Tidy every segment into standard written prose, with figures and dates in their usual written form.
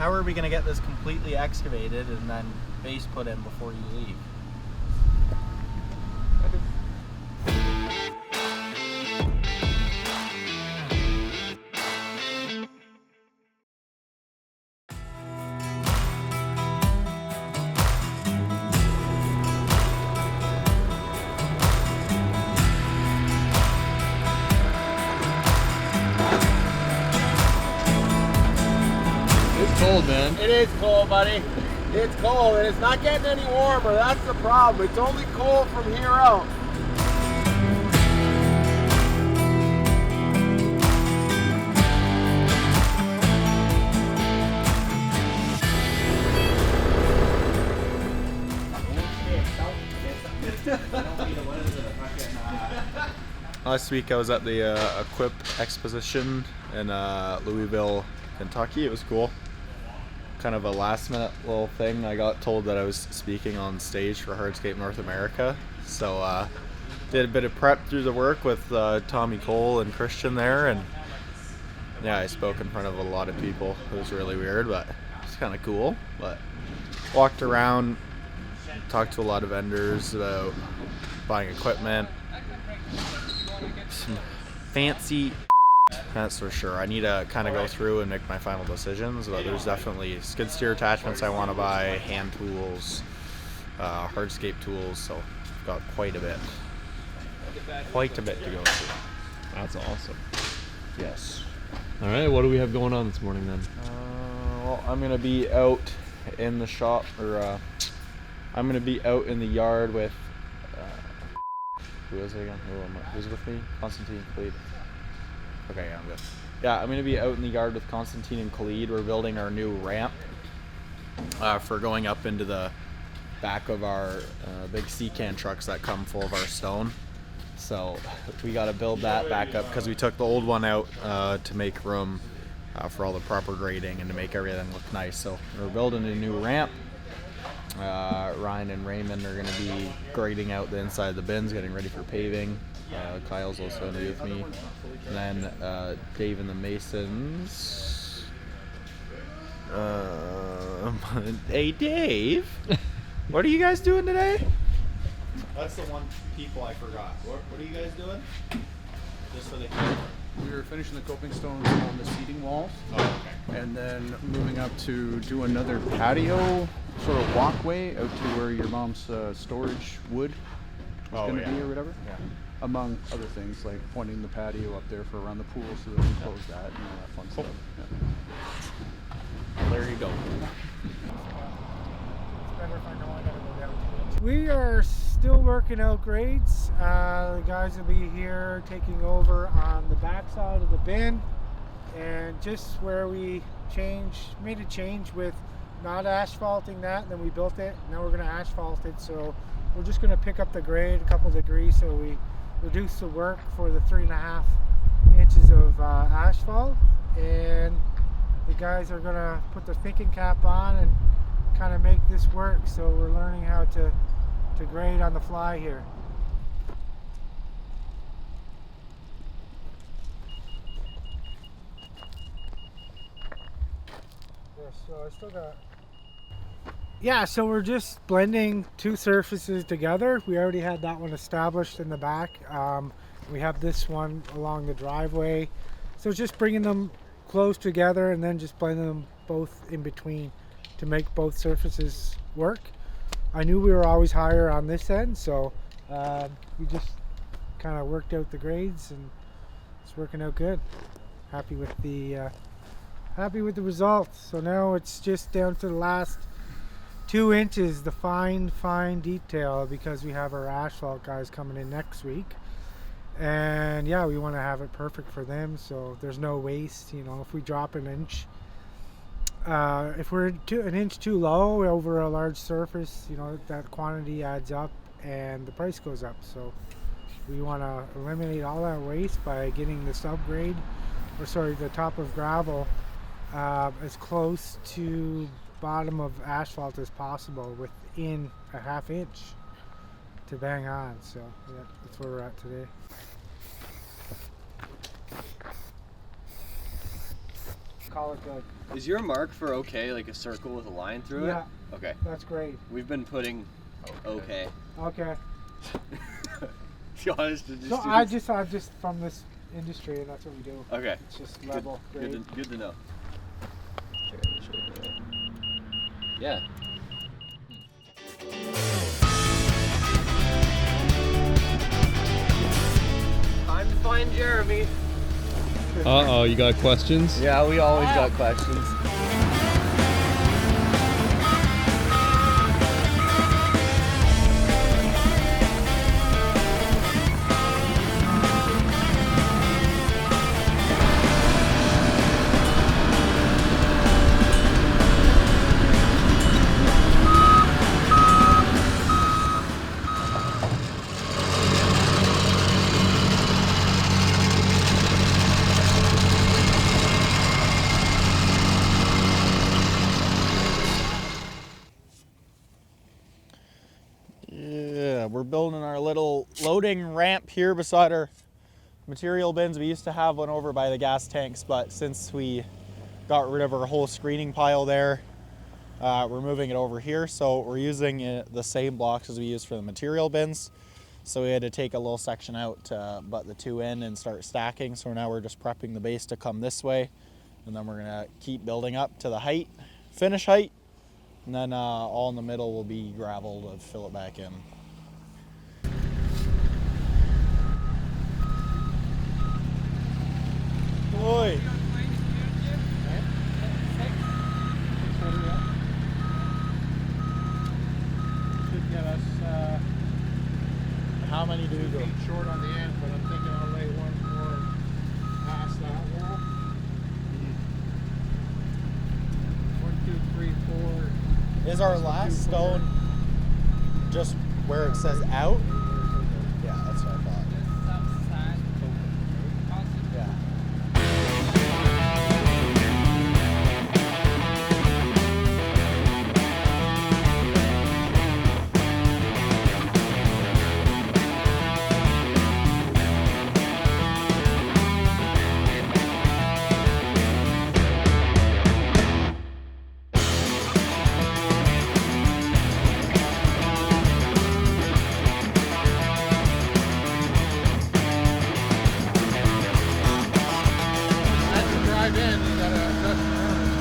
how are we going to get this completely excavated and then base put in before you leave? Cold, man. It is cold, buddy. It's cold, and it's not getting any warmer. That's the problem. It's only cold from here out. Last week I was at the Equip Exposition in Louisville, Kentucky. It was cool. Kind of a last minute little thing. I got told that I was speaking on stage for Hardscape North America, so did a bit of prep through the work with Tommy Cole and Christian there, and yeah, I spoke in front of a lot of people. It was really weird, but it's kind of cool. But walked around, talked to a lot of vendors about buying equipment, some fancy, that's for sure. I need to kind of go through and make my final decisions, but there's definitely skid steer attachments I want to buy, hand tools, hardscape tools, so I've got quite a bit to go through. That's awesome. Yes. All right, what do we have going on this morning then? Well, I'm going to be out in the shop, or I'm going to be out in the yard with, who is it again? Who's with me? Constantine Khalid. Okay, yeah, I'm good. Yeah, I'm going to be out in the yard with Constantine and Khalid. We're building our new ramp for going up into the back of our big C-can trucks that come full of our stone. So we got to build that back up because we took the old one out to make room for all the proper grading and to make everything look nice. So we're building a new ramp. Ryan and Raymond are going to be grading out the inside of the bins, getting ready for paving. Kyle's also going to be with me. And then Dave and the Masons. Hey, Dave. What are you guys doing today? That's the one people I forgot. What are you guys doing? Just for the camera. We were finishing the coping stones on the seating walls. Oh, okay. And then moving up to do another patio sort of walkway out to where your mom's storage wood is going to be or whatever. Yeah. Among other things, like pointing the patio up there for around the pool so that we can close that and all that fun stuff. Yeah. There you go. We are still working out grades. The guys will be here taking over on the back side of the bin, and just where we made a change with not asphalting that, then we built it. Now we're going to asphalt it, so we're just going to pick up the grade a couple degrees so we reduce the work for the 3.5 inches of asphalt. And the guys are going to put the thinking cap on and kind of make this work, so we're learning how to grade on the fly here. So I still got. Yeah, so we're just blending two surfaces together. We already had that one established in the back. We have this one along the driveway. So just bringing them close together and then just blending them both in between to make both surfaces work. I knew we were always higher on this end, so we just kind of worked out the grades and it's working out good. Happy with the results. So now it's just down to the last 2 inches, the fine detail, because we have our asphalt guys coming in next week. And yeah, we want to have it perfect for them, so there's no waste. You know, if we drop an inch, if we're an inch too low over a large surface, you know, that quantity adds up and the price goes up. So we want to eliminate all that waste by getting the subgrade, the top of gravel as close to bottom of asphalt as possible within a ½ inch to bang on. So yeah, that's where we're at today. call it good. Is your mark for okay like a circle with a line through Yeah. it? Okay. That's great. We've been putting okay. Okay. To be honest, to So I'm just from this industry, and that's what we do. Okay. It's just level. Great. Good to know. Yeah. Time to find Jeremy. Uh-oh, you got questions? Yeah, we always got questions. Yeah, we're building our little loading ramp here beside our material bins. We used to have one over by the gas tanks, but since we got rid of our whole screening pile there, we're moving it over here. So we're using the same blocks as we used for the material bins. So we had to take a little section out to butt the two in and start stacking. So now we're just prepping the base to come this way. And then we're gonna keep building up to the height, finish height. And then all in the middle will be gravel to fill it back in. Oi! Should get us, how many do we go? Short on the end, but I'm thinking I'll lay one more past that wall. 1, 2, 3, 4. Is our last stone just where it says out? Yeah, that's what I thought. Yeah. As you drive in, you gotta adjust your arms.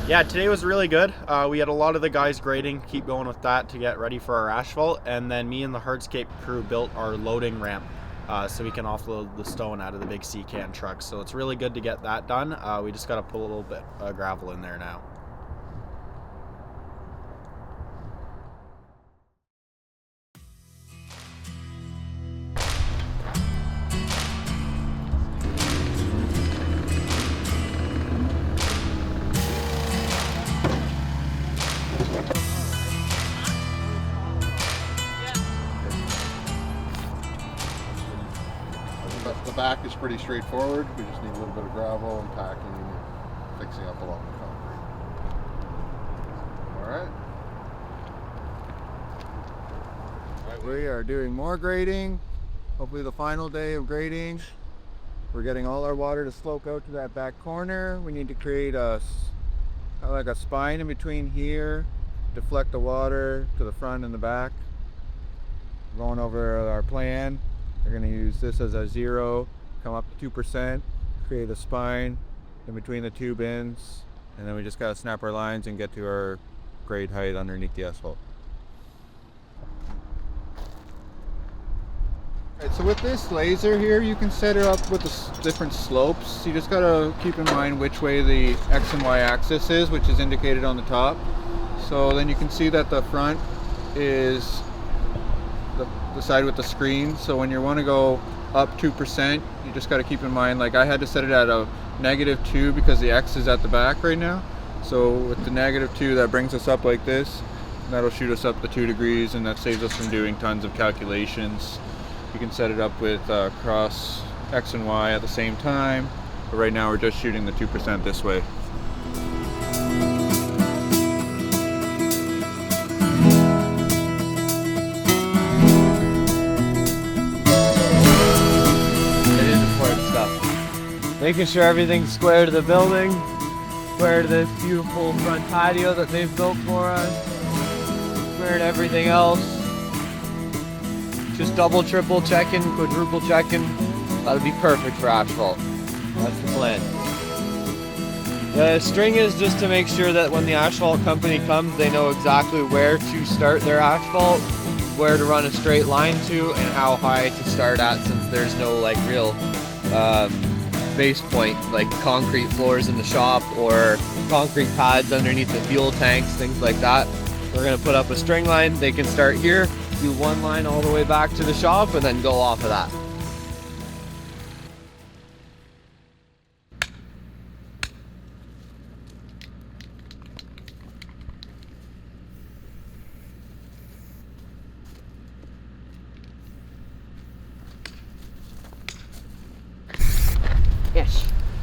Yeah, today was really good. We had a lot of the guys grading, keep going with that to get ready for our asphalt, and then me and the hardscape crew built our loading ramp so we can offload the stone out of the big C-can truck. So it's really good to get that done. We just got to put a little bit of gravel in there now. The back is pretty straightforward. We just need a little bit of gravel and packing and fixing up along the concrete. All right. We are doing more grading. Hopefully the final day of grading. We're getting all our water to slope out to that back corner. We need to create like a spine in between here, deflect the water to the front and the back. Going over our plan. We're going to use this as a 0, come up to 2%, create a spine in between the two bins, and then we just got to snap our lines and get to our grade height underneath the asphalt. Alright, so with this laser here, you can set it up with the different slopes. You just got to keep in mind which way the X and Y axis is, which is indicated on the top. So then you can see that the front is the side with the screen. So when you want to go up 2%, you just got to keep in mind, like I had to set it at a -2 because the X is at the back right now. So with the -2, that brings us up like this. That'll shoot us up the 2 degrees, and that saves us from doing tons of calculations. You can set it up with cross X and Y at the same time, but right now we're just shooting the 2% this way. It is important stuff. Making sure everything's square to the building, square to this beautiful front patio that they've built for us, square to everything else. Just double, triple checking, quadruple checking. That'll be perfect for asphalt. That's the plan. The string is just to make sure that when the asphalt company comes, they know exactly where to start their asphalt, where to run a straight line to, and how high to start at, since there's no like real base point, like concrete floors in the shop or concrete pads underneath the fuel tanks, things like that. We're gonna put up a string line. They can start here, do one line all the way back to the shop, and then go off of that.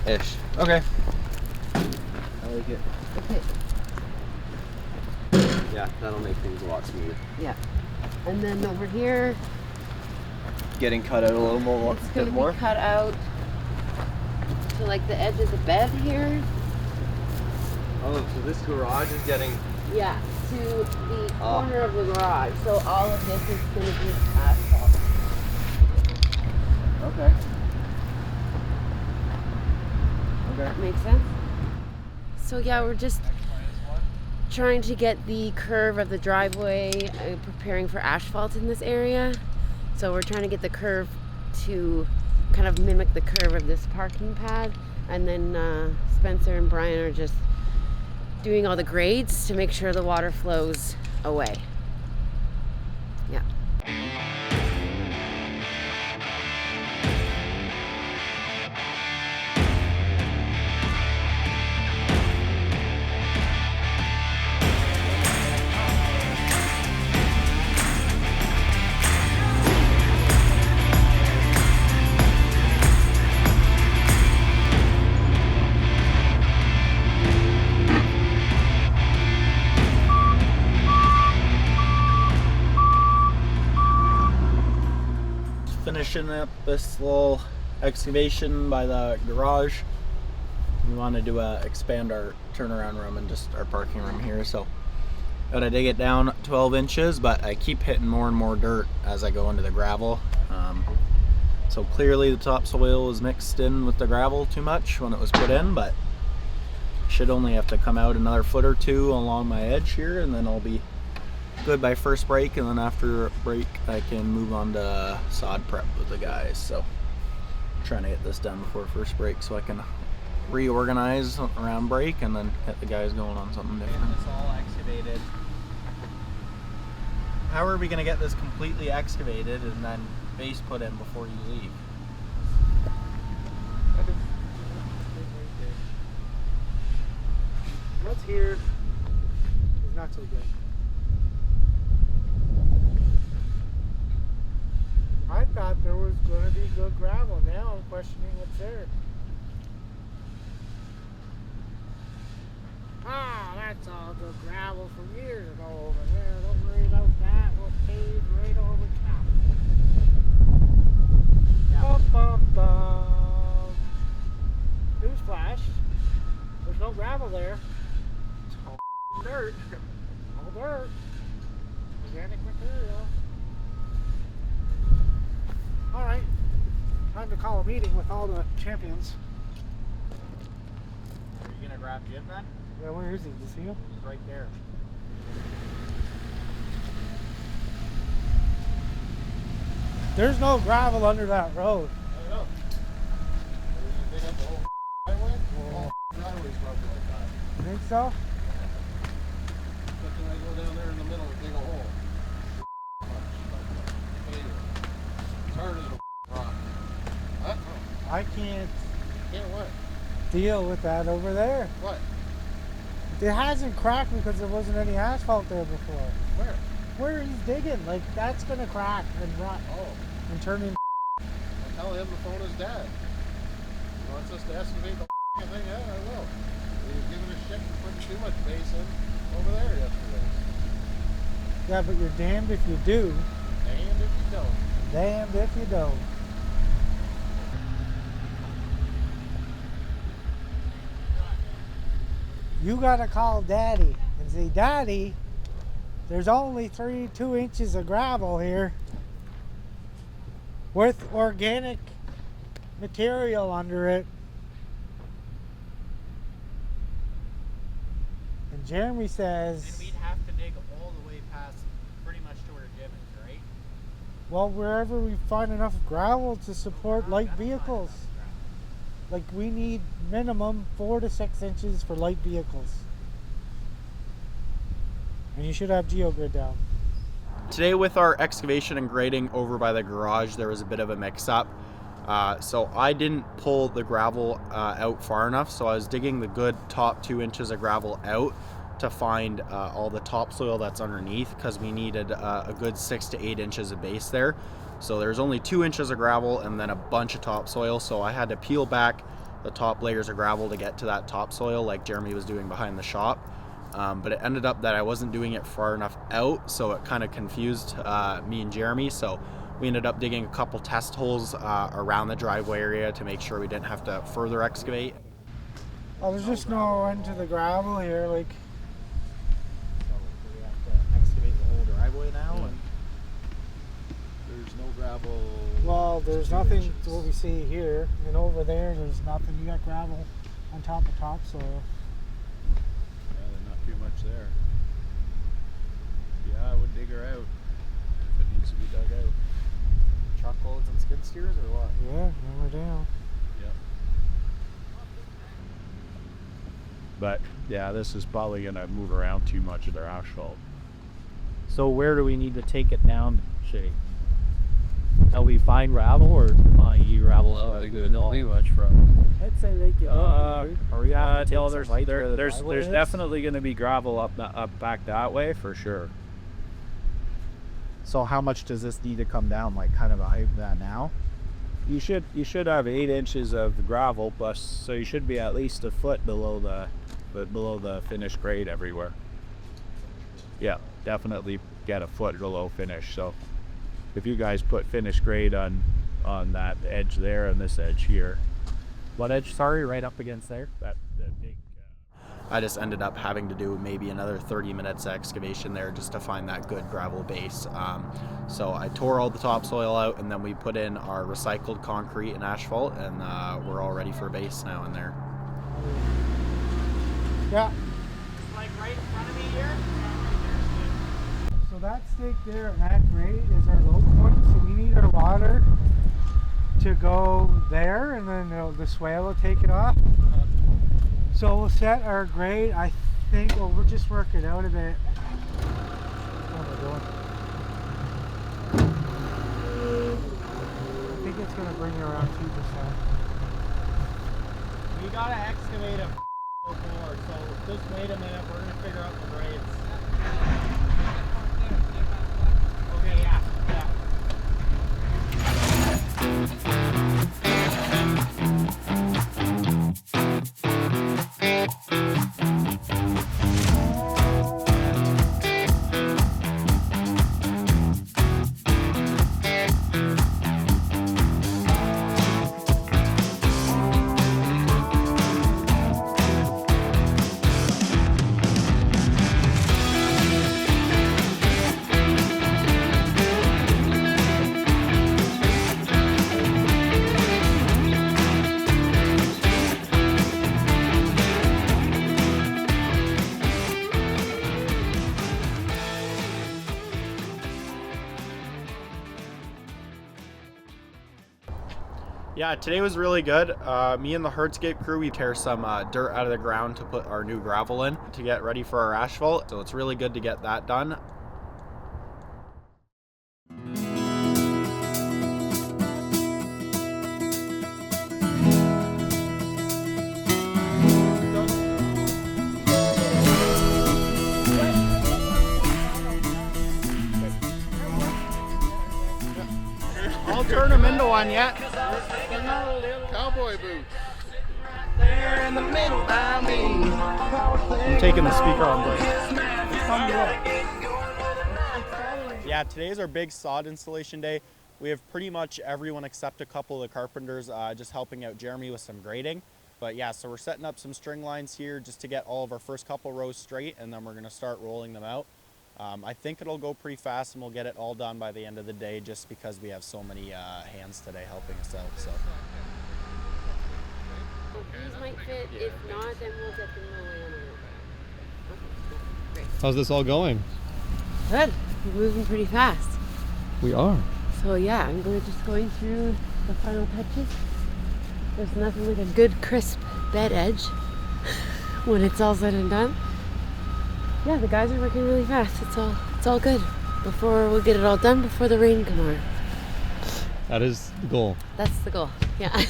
Ish. Okay. I like it. Okay. Yeah, that'll make things a lot smoother. Yeah. And then over here, Getting cut out a little more, it's bit going to more. be cut out to like the edge of the bed here. Oh, so this garage is getting. Yeah, to the corner of the garage. So all of this is going to be asphalt. Okay. That makes sense? So yeah, we're just trying to get the curve of the driveway, preparing for asphalt in this area. So we're trying to get the curve to kind of mimic the curve of this parking pad. And then Spencer and Brian are just doing all the grades to make sure the water flows away. Yeah. Finishing up this little excavation by the garage. We want to expand our turnaround room and just our parking room here, so gotta dig it down 12 inches, but I keep hitting more and more dirt as I go into the gravel. So clearly the topsoil was mixed in with the gravel too much when it was put in, but should only have to come out another foot or two along my edge here, and then I'll be good by first break, and then after break I can move on to sod prep with the guys. So I'm trying to get this done before first break so I can reorganize around break and then get the guys going on something different. It's all excavated. How are we going to get this completely excavated and then base put in before you leave? What's here is not so good. I thought there was going to be good gravel. Now I'm questioning what's there. Ah, that's all good gravel from years ago over there. Don't worry about that. We'll pave right over top. Bum, bum, bum. Newsflash. There's no gravel there. It's all dirt. All dirt. Organic material. All right, time to call a meeting with all the champions. Are you gonna grab Jim then? Yeah, where is he? Do you see him? He's right there. There's no gravel under that road. I know. They have the whole driveway? Well, driveway's probably like that. You think so? But then I go down there in the middle and dig a hole. It's hard as a rock. Huh? I can't Yeah, what? deal with that over there. What? It hasn't cracked because there wasn't any asphalt there before. Where? Where he's digging, like that's gonna crack and rot Oh, and turn in. I'll tell him to phone his dad. He wants us to excavate the thing. Yeah, I will. He was giving a shit for putting too much base in over there yesterday. Yeah, but you're damned if you do, And if you don't. damned if you don't. You gotta call Daddy and say, Daddy, there's only 2 inches of gravel here with organic material under it. And Jeremy says, And we'd have to dig all the way past pretty much to where Jim is, right? well, wherever we find enough gravel to support light vehicles. Like we need minimum 4 to 6 inches for light vehicles. And you should have geogrid down. Today with our excavation and grading over by the garage, there was a bit of a mix-up. So I didn't pull the gravel out far enough, so I was digging the good top 2 inches of gravel out to find all the topsoil that's underneath, because we needed a good 6 to 8 inches of base there. So there's only 2 inches of gravel and then a bunch of topsoil, so I had to peel back the top layers of gravel to get to that topsoil like Jeremy was doing behind the shop. But it ended up that I wasn't doing it far enough out, so it kind of confused me and Jeremy. So we ended up digging a couple test holes around the driveway area to make sure we didn't have to further excavate. Oh, there's just no end to the gravel here. Like, So we have to excavate the whole driveway now, and There's no gravel. well, there's 2 nothing inches. to what we see here. And over there, there's nothing. You got gravel on top of topsoil. Yeah, there's not too much there. Yeah, I would dig her out if it needs to be dug out. truckloads and skid steers, or what? Yeah, hammer down. Yep. But yeah, this is probably gonna move around too much of their asphalt. So where do we need to take it down, Shay? Shall we find gravel, or you gravel out? Pretty much from. I'd say they get. Are we gonna Till take some light where the there's driveway is? definitely going to be gravel up back that way for sure. So how much does this need to come down? Like kind of a height that now? You should have 8 inches of gravel plus, so you should be at least a foot below the finished grade everywhere. Yeah, definitely get a foot below finish. So if you guys put finished grade on that edge there and this edge here, What edge? Sorry, right up against there. that big. I just ended up having to do maybe another 30 minutes excavation there just to find that good gravel base. So I tore all the topsoil out, and then we put in our recycled concrete and asphalt, and we're all ready for base now in there. Yeah. Like right in front of me here. So that stake there at that grade is our low point. So we need our water to go there, and then the swale will take it off. So we'll set our grade. I think, well, we'll just work it out a bit. What am I doing? I think it's gonna bring you around 2%. We gotta excavate a more. So just wait a minute. We're gonna figure out the grades. Okay. Yeah. Yeah. Yeah, today was really good. Me and the hardscape crew, we tear some dirt out of the ground to put our new gravel in to get ready for our asphalt. So it's really good to get that done. Don't turn them into one yet. Cowboy boots. I'm taking the speaker on break. Yeah, today is our big sod installation day. We have pretty much everyone except a couple of the carpenters just helping out Jeremy with some grading. But yeah, so we're setting up some string lines here just to get all of our first couple rows straight, and then we're gonna start rolling them out. I think it'll go pretty fast and we'll get it all done by the end of the day just because we have so many hands today helping us out. So. These might fit. If not, then we'll get them rolling on it. Great. How's this all going? Good. We're moving pretty fast. We are. So yeah, I'm just going through the final touches. There's nothing like a good crisp bed edge when it's all said and done. Yeah, the guys are working really fast. It's all good. We'll get it all done before the rain tomorrow. That is the goal. That's the goal. Yeah.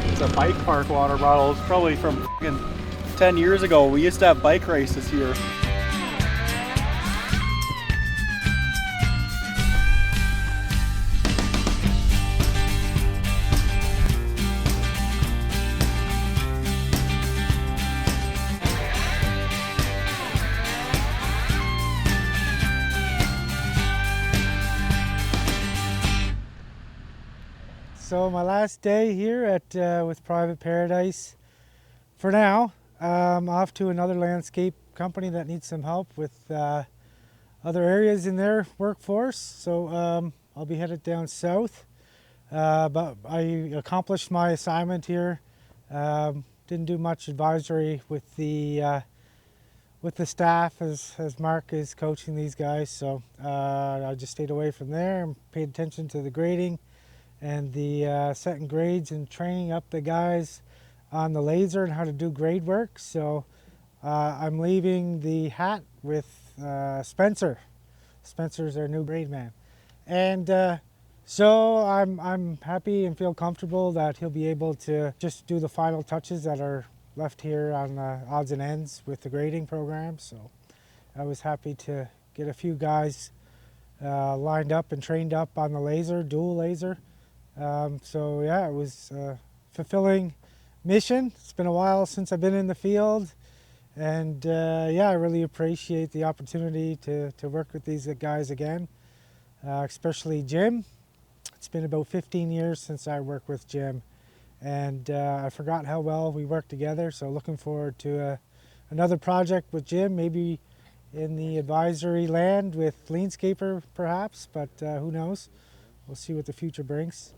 It's a bike park water bottle. It's probably from 10 years ago. We used to have bike races here. So my last day here at with Private Paradise. For now, I'm off to another landscape company that needs some help with other areas in their workforce. So I'll be headed down south. But I accomplished my assignment here. Didn't do much advisory with the staff as Mark is coaching these guys. So I just stayed away from there and paid attention to the grading and the setting grades and training up the guys on the laser and how to do grade work. So I'm leaving the hat with Spencer. Spencer's our new grade man. And so I'm happy and feel comfortable that he'll be able to just do the final touches that are left here on the odds and ends with the grading program. So I was happy to get a few guys lined up and trained up on the laser, dual laser. So yeah, it was a fulfilling mission. It's been a while since I've been in the field, and yeah, I really appreciate the opportunity to work with these guys again, especially Jim. It's been about 15 years since I worked with Jim, and I forgot how well we worked together. So looking forward to another project with Jim, maybe in the advisory land with Leanscaper perhaps, but who knows? We'll see what the future brings.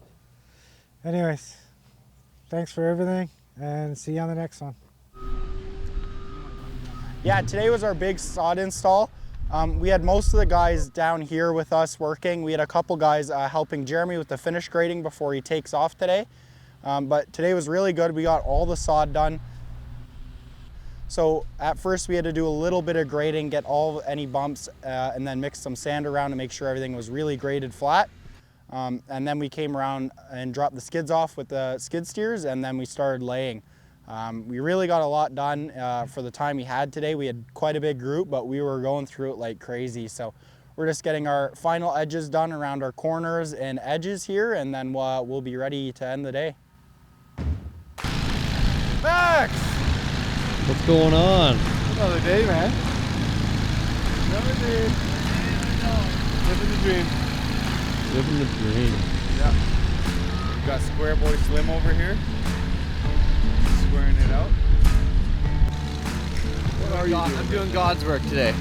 Anyways, thanks for everything, and see you on the next one. Yeah, today was our big sod install. We had most of the guys down here with us working. We had a couple guys helping Jeremy with the finish grading before he takes off today. But today was really good. We got all the sod done. So at first we had to do a little bit of grading, get any bumps, and then mix some sand around to make sure everything was really graded flat. And then we came around and dropped the skids off with the skid steers, and then we started laying. We really got a lot done for the time we had today. We had quite a big group, but we were going through it like crazy. So we're just getting our final edges done around our corners and edges here, and then we'll be ready to end the day. Max! What's going on? Another day, man. Another day. Living the dream. Living the dream. Yeah. We've got Square Boy Slim over here. Squaring it out. What are you doing? I'm doing God's work today.